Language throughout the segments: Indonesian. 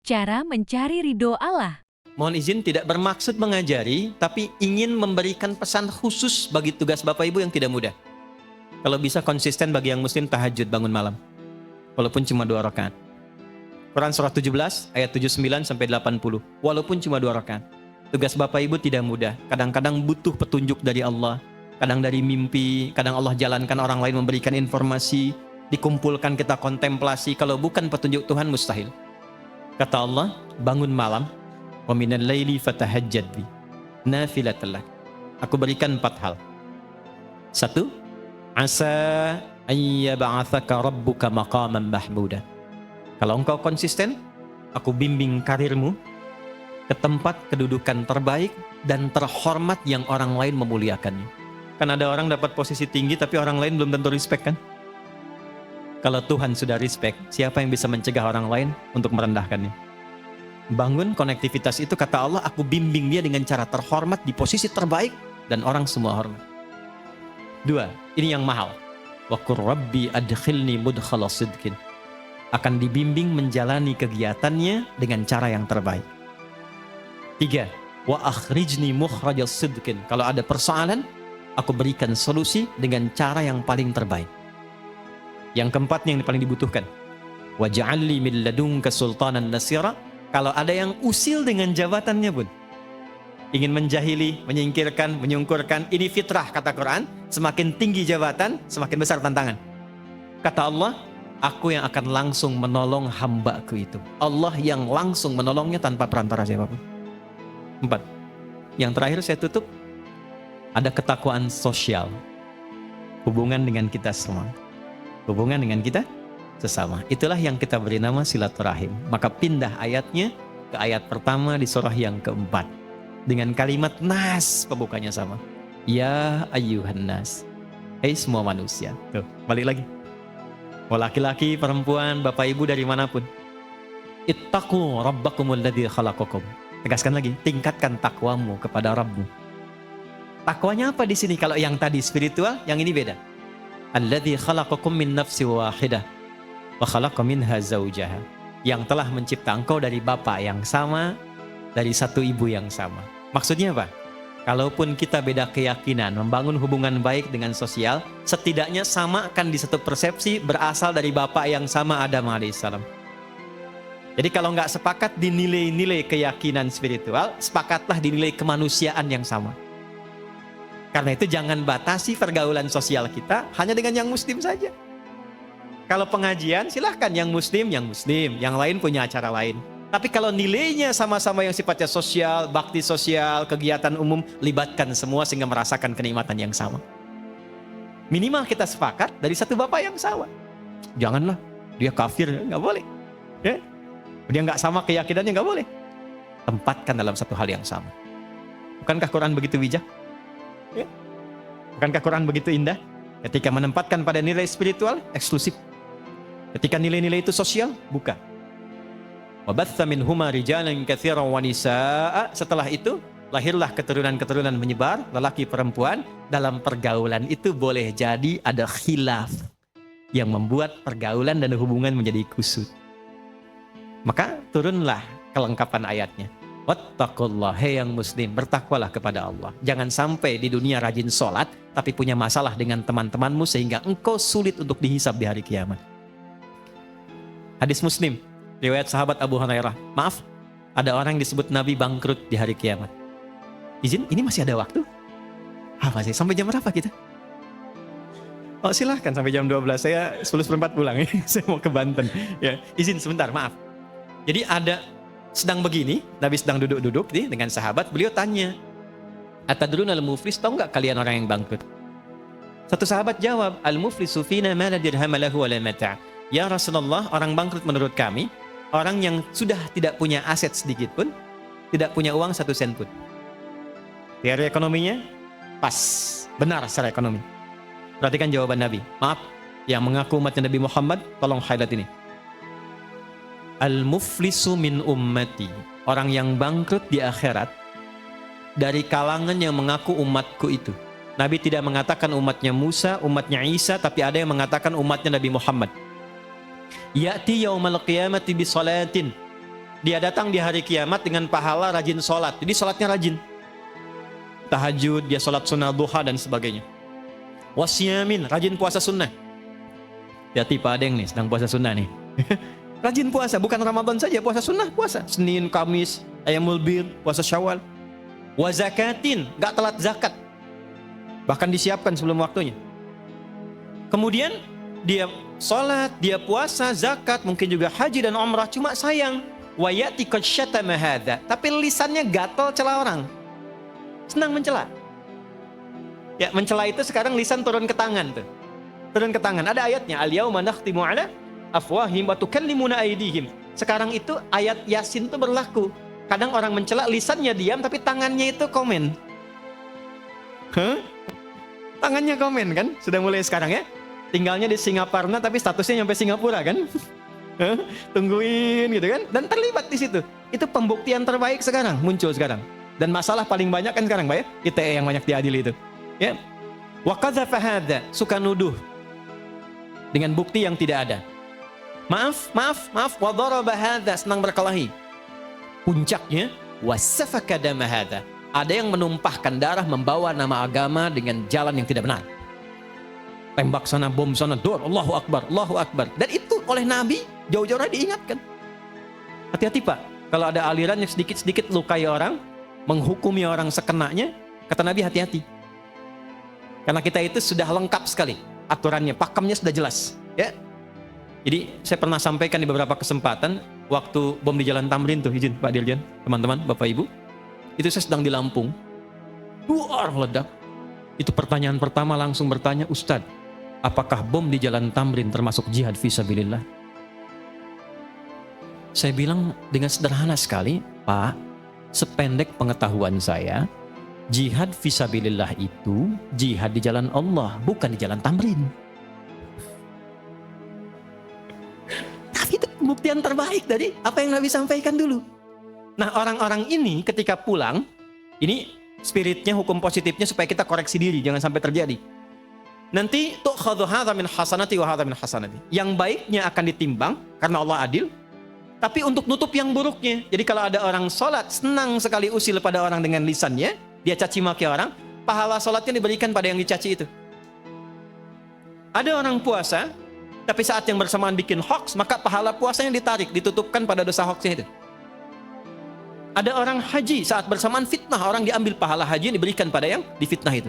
Cara mencari ridho Allah. Mohon izin tidak bermaksud mengajari, tapi ingin memberikan pesan khusus bagi tugas Bapak Ibu yang tidak mudah. Kalau bisa konsisten bagi yang muslim tahajud bangun malam. Walaupun cuma 2 rakaat. Quran surah 17 ayat 79 sampai 80. Walaupun cuma 2 rakaat. Tugas Bapak Ibu tidak mudah. Kadang-kadang butuh petunjuk dari Allah. Kadang dari mimpi, kadang Allah jalankan orang lain memberikan informasi. Dikumpulkan kita kontemplasi. Kalau bukan petunjuk Tuhan mustahil. Kata Allah, bangun malam. Wa minal laili fatahajjad bi nafilatan lak. Aku berikan 4 hal. 1, asa ayyab'atsaka rabbuka maqaman mahmuda. Kalau engkau konsisten, aku bimbing karirmu ke tempat kedudukan terbaik dan terhormat yang orang lain memuliakannya. Kan ada orang dapat posisi tinggi tapi orang lain belum tentu respect kan? Kalau Tuhan sudah respect, siapa yang bisa mencegah orang lain untuk merendahkannya? Bangun konektivitas itu, kata Allah, aku bimbing dia dengan cara terhormat di posisi terbaik dan orang semua hormat. 2, ini yang mahal. Wa qur rabbi adkhilni mudkhala sidqin. Akan dibimbing menjalani kegiatannya dengan cara yang terbaik. 3, wa akhrijni mukhrajas sidqin. Kalau ada persoalan, aku berikan solusi dengan cara yang paling terbaik. Yang keempat yang paling dibutuhkan. Wa ja'alli min ladunka sultanan nasira. Kalau ada yang usil dengan jabatannya pun, ingin menjahili, menyingkirkan, menyungkurkan, ini fitrah kata Quran. Semakin tinggi jabatan, semakin besar tantangan. Kata Allah, aku yang akan langsung menolong hambaku itu. Allah yang langsung menolongnya tanpa perantara siapapun. 4, yang terakhir saya tutup, ada ketakwaan sosial. Hubungan dengan kita semua. Hubungan dengan kita sesama. Itulah yang kita beri nama silaturahim. Maka pindah ayatnya ke ayat pertama di surah yang keempat. Dengan kalimat nas, pembukanya sama. Ya ayyuhan nas. Hei semua manusia. Tuh, balik lagi. Mau laki-laki, perempuan, bapak ibu dari manapun. Ittaqu rabbakumul ladzi khalaqakum. Tegaskan lagi, tingkatkan takwamu kepada Rabbmu. Takwanya apa di sini? Kalau yang tadi spiritual, yang ini beda. Alladzi khalaqakum min nafsin wahidah. Wa khalaqa minha zawjaha, yang telah mencipta engkau dari bapa yang sama, dari satu ibu yang sama. Maksudnya apa? Kalaupun kita beda keyakinan, membangun hubungan baik dengan sosial, setidaknya sama kan di satu persepsi, berasal dari bapa yang sama, Adam alaihissalam. Jadi kalau nggak sepakat di nilai-nilai keyakinan spiritual, sepakatlah di nilai kemanusiaan yang sama. Karena itu jangan batasi pergaulan sosial kita hanya dengan yang muslim saja. Kalau pengajian, silahkan yang muslim, yang lain punya acara lain. Tapi kalau nilainya sama-sama yang sifatnya sosial, bakti sosial, kegiatan umum, libatkan semua sehingga merasakan kenikmatan yang sama. Minimal kita sepakat dari satu bapak yang sama. Janganlah, dia kafir, nggak boleh. Ya? Dia nggak sama keyakinannya, nggak boleh. Tempatkan dalam satu hal yang sama. Bukankah Quran begitu bijak? Ya? Bukankah Quran begitu indah? Ketika menempatkan pada nilai spiritual, eksklusif. Ketika nilai-nilai itu sosial, buka. Wabatha minhuma rijalan katsiran wa nisaa. Setelah itu, lahirlah keturunan-keturunan menyebar, lelaki perempuan. Dalam pergaulan itu boleh jadi ada khilaf yang membuat pergaulan dan hubungan menjadi kusut. Maka turunlah kelengkapan ayatnya. Wattaqullah, hei yang muslim, bertakwalah kepada Allah. Jangan sampai di dunia rajin sholat, tapi punya masalah dengan teman-temanmu sehingga engkau sulit untuk dihisab di hari kiamat. Hadis Muslim, riwayat sahabat Abu Hurairah. Maaf, ada orang yang disebut Nabi bangkrut di hari kiamat. Izin, ini masih ada waktu? Masih, sampai jam berapa kita? Oh silahkan, sampai jam 12, saya 10:04 pulang. Saya mau ke Banten. Ya, izin sebentar, maaf. Jadi ada sedang begini, Nabi sedang duduk-duduk nih dengan sahabat, beliau tanya, atadruna al-muflis, tahu nggak kalian orang yang bangkrut? Satu sahabat jawab, al-muflisu fina ma la dirham lahu wa la mata'. Ya Rasulullah, orang bangkrut menurut kami, orang yang sudah tidak punya aset sedikit pun, tidak punya uang 1 sen pun. Teori ekonominya pas, benar secara ekonomi. Perhatikan jawaban Nabi. Maaf, yang mengaku umatnya Nabi Muhammad, tolong highlight ini. Al-muflisu min ummati, orang yang bangkrut di akhirat dari kalangan yang mengaku umatku itu. Nabi tidak mengatakan umatnya Musa, umatnya Isa, tapi ada yang mengatakan umatnya Nabi Muhammad. Ya'ti yaumal qiyamati bi salatin. Dia datang di hari kiamat dengan pahala rajin sholat. Jadi sholatnya rajin. Tahajud, dia sholat sunnah duha dan sebagainya. Wasyamin, rajin puasa sunnah. Hati Pak Adeng nih, sedang puasa sunnah nih. Rajin puasa, bukan Ramadan saja, puasa sunnah, puasa. Senin, Kamis, Ayyamul Bir, puasa Syawal. Wa zakatin, gak telat zakat. Bahkan disiapkan sebelum waktunya. Kemudian dia sholat, dia puasa, zakat, mungkin juga haji dan umrah. Cuma sayang, wa ya'ti qad syatama hadza. Tapi lisannya gatal cela orang. Senang mencela. Ya, mencela itu sekarang lisan turun ke tangan tuh. Turun ke tangan. Ada ayatnya, al-yauma nakhtimu ala afwahim wa tukallimuna aydihim. Sekarang itu ayat Yasin itu berlaku. Kadang orang mencela lisannya diam tapi tangannya itu komen. Hah? Tangannya komen kan? Sudah mulai sekarang ya. Tinggalnya di Singaparna tapi statusnya nyampe Singapura kan? Hah? Tungguin gitu kan? Dan terlibat di situ. Itu pembuktian terbaik sekarang, muncul sekarang. Dan masalah paling banyak kan sekarang, Pak ya? ITE yang banyak diadili itu. Ya. Wa qadzafa hadza, suka nuduh dengan bukti yang tidak ada. Maaf, wa daraba hadza, senang berkelahi. Puncaknya wasafaka dama hadza. Ada yang menumpahkan darah, membawa nama agama dengan jalan yang tidak benar. Tembak sana, bom sana, dor, Allahu Akbar, Allahu Akbar. Dan itu oleh Nabi jauh-jauh diingatkan. Hati-hati Pak, kalau ada aliran yang sedikit-sedikit lukai orang, menghukumi orang sekenanya, kata Nabi hati-hati. Karena kita itu sudah lengkap sekali aturannya, pakemnya sudah jelas. Ya. Jadi saya pernah sampaikan di beberapa kesempatan, waktu bom di Jalan Tamrin tuh, izin Pak Dirjen, teman-teman, Bapak Ibu, itu saya sedang di Lampung, duar ledak. Itu pertanyaan pertama langsung bertanya, Ustadz, apakah bom di Jalan Tamrin termasuk jihad fisabilillah? Saya bilang dengan sederhana sekali, Pak, sependek pengetahuan saya, jihad fisabilillah itu jihad di jalan Allah, bukan di Jalan Tamrin. Tapi itu pembuktian terbaik dari apa yang Nabi sampaikan dulu. Nah, orang-orang ini ketika pulang, ini spiritnya, hukum positifnya supaya kita koreksi diri, jangan sampai terjadi. Nanti tu'khadhu hadza min hasanati wa hadza min hasanati. Yang baiknya akan ditimbang karena Allah adil, tapi untuk nutup yang buruknya. Jadi kalau ada orang sholat, senang sekali usil pada orang dengan lisannya, dia caci maki orang, pahala sholatnya diberikan pada yang dicaci itu. Ada orang puasa, tapi saat yang bersamaan bikin hoax, maka pahala puasanya ditarik, ditutupkan pada dosa hoaxnya itu. Ada orang haji, saat bersamaan fitnah, orang diambil pahala haji yang diberikan pada yang difitnah itu.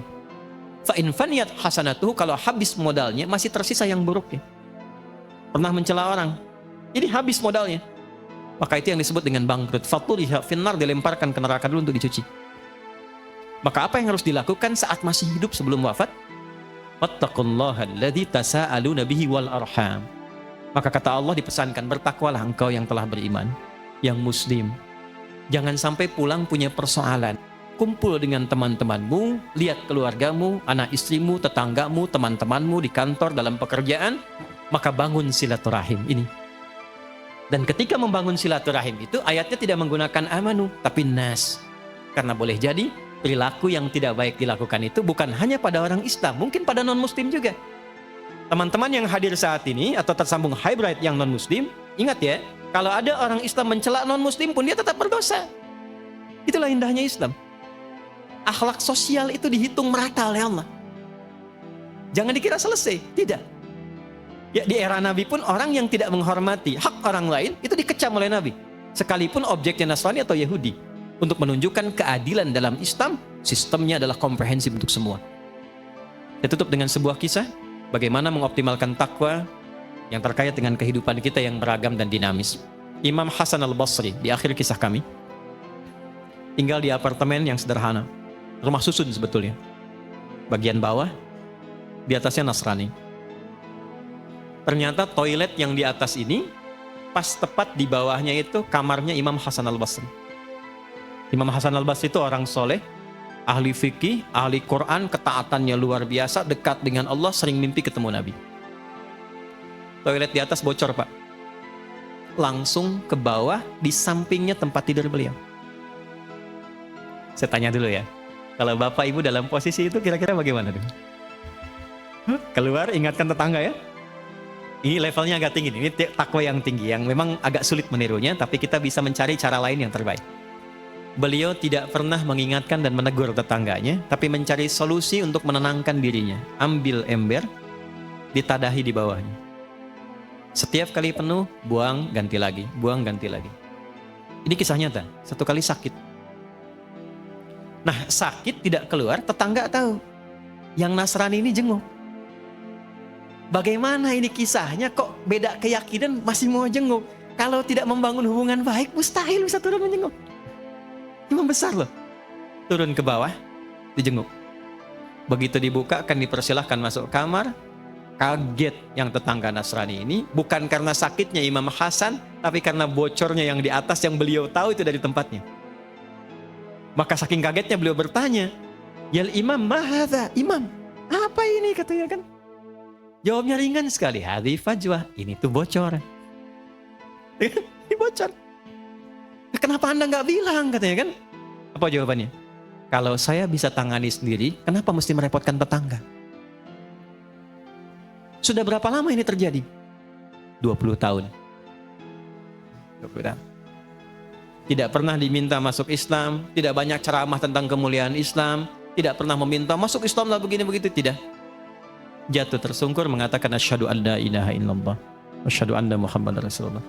Fa'in faniyat hasanatuhu, kalau habis modalnya, masih tersisa yang buruknya. Pernah mencela orang, jadi habis modalnya. Maka itu yang disebut dengan bangkrut. Faturiha finnar, dilemparkan ke neraka dulu untuk dicuci. Maka apa yang harus dilakukan saat masih hidup sebelum wafat? Wattaqullaha alladzi tasaaluna bihi wal arham. Maka kata Allah dipesankan, bertakwalah engkau yang telah beriman, yang muslim. Jangan sampai pulang punya persoalan. Kumpul dengan teman-temanmu, lihat keluargamu, anak istrimu, tetanggamu, teman-temanmu di kantor, dalam pekerjaan, maka bangun silaturahim ini. Dan ketika membangun silaturahim itu, ayatnya tidak menggunakan amanu, tapi nas. Karena boleh jadi perilaku yang tidak baik dilakukan itu bukan hanya pada orang Islam, mungkin pada non-muslim juga. Teman-teman yang hadir saat ini atau tersambung hybrid yang non-muslim, ingat ya, kalau ada orang Islam mencela non-muslim pun dia tetap berdosa. Itulah indahnya Islam. Akhlak sosial itu dihitung merata oleh Allah. Jangan dikira selesai, tidak. Ya, di era Nabi pun orang yang tidak menghormati hak orang lain itu dikecam oleh Nabi. Sekalipun objeknya Nasrani atau Yahudi. Untuk menunjukkan keadilan dalam Islam, sistemnya adalah komprehensif untuk semua. Saya tutup dengan sebuah kisah, bagaimana mengoptimalkan takwa yang terkait dengan kehidupan kita yang beragam dan dinamis. Imam Hasan al-Basri, di akhir kisah kami, tinggal di apartemen yang sederhana. Rumah susun sebetulnya. Bagian bawah, di atasnya Nasrani. Ternyata toilet yang di atas ini, pas tepat di bawahnya itu kamarnya Imam Hasan al-Basri. Imam Hasan al-Basri itu orang soleh, ahli fikih, ahli Quran, ketaatannya luar biasa, dekat dengan Allah, sering mimpi ketemu Nabi. Toilet di atas bocor, Pak. Langsung ke bawah, di sampingnya tempat tidur beliau. Saya tanya dulu ya, kalau Bapak Ibu dalam posisi itu kira-kira bagaimana? Keluar, ingatkan tetangga ya. Ini levelnya agak tinggi, ini takwa yang tinggi, yang memang agak sulit menirunya, tapi kita bisa mencari cara lain yang terbaik. Beliau tidak pernah mengingatkan dan menegur tetangganya, tapi mencari solusi untuk menenangkan dirinya. Ambil ember, ditadahi di bawahnya. Setiap kali penuh, buang, ganti lagi, buang, ganti lagi. Ini kisah nyata, satu kali sakit. Nah, sakit tidak keluar, tetangga tahu. Yang Nasrani ini jenguk. Bagaimana ini kisahnya, kok beda keyakinan masih mau jenguk? Kalau tidak membangun hubungan baik, mustahil bisa turun menjenguk. Imam besar loh. Turun ke bawah, dijenguk. Begitu dibuka, akan dipersilahkan masuk kamar. Kaget yang tetangga Nasrani ini, bukan karena sakitnya Imam Hasan, tapi karena bocornya yang di atas yang beliau tahu itu dari tempatnya. Maka saking kagetnya beliau bertanya, "Yal Imam, mahadha?" Imam, apa ini katanya kan? Jawabnya ringan sekali, "Hadhi fajwah." Ini tuh bocor. Ini bocor. Kenapa Anda nggak bilang katanya kan? Apa jawabannya? Kalau saya bisa tangani sendiri, kenapa mesti merepotkan tetangga? Sudah berapa lama ini terjadi? 20 tahun. 20 tahun. Tidak pernah diminta masuk Islam, tidak banyak ceramah tentang kemuliaan Islam, tidak pernah meminta masuk Islam lah begini begitu, tidak. Jatuh tersungkur mengatakan asyhadu an la ilaha illallah wa asyhadu anna Muhammadar Rasulullah.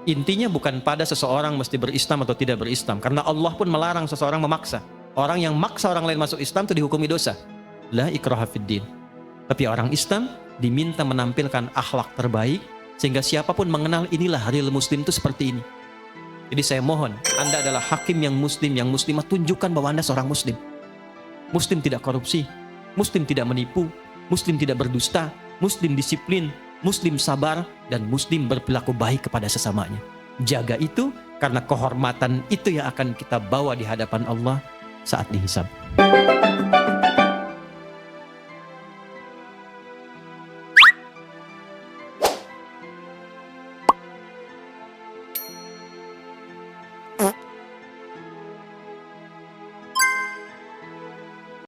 Intinya bukan pada seseorang mesti berislam atau tidak berislam, karena Allah pun melarang seseorang memaksa. Orang yang maksa orang lain masuk Islam itu dihukumi dosa. La ikraha fid din. Tapi orang Islam diminta menampilkan akhlak terbaik sehingga siapapun mengenal inilah real muslim itu seperti ini. Jadi saya mohon, Anda adalah hakim yang muslimah, tunjukkan bahwa Anda seorang muslim. Muslim tidak korupsi, muslim tidak menipu, muslim tidak berdusta, muslim disiplin, muslim sabar, dan muslim berperilaku baik kepada sesamanya. Jaga itu, karena kehormatan itu yang akan kita bawa di hadapan Allah saat dihisab.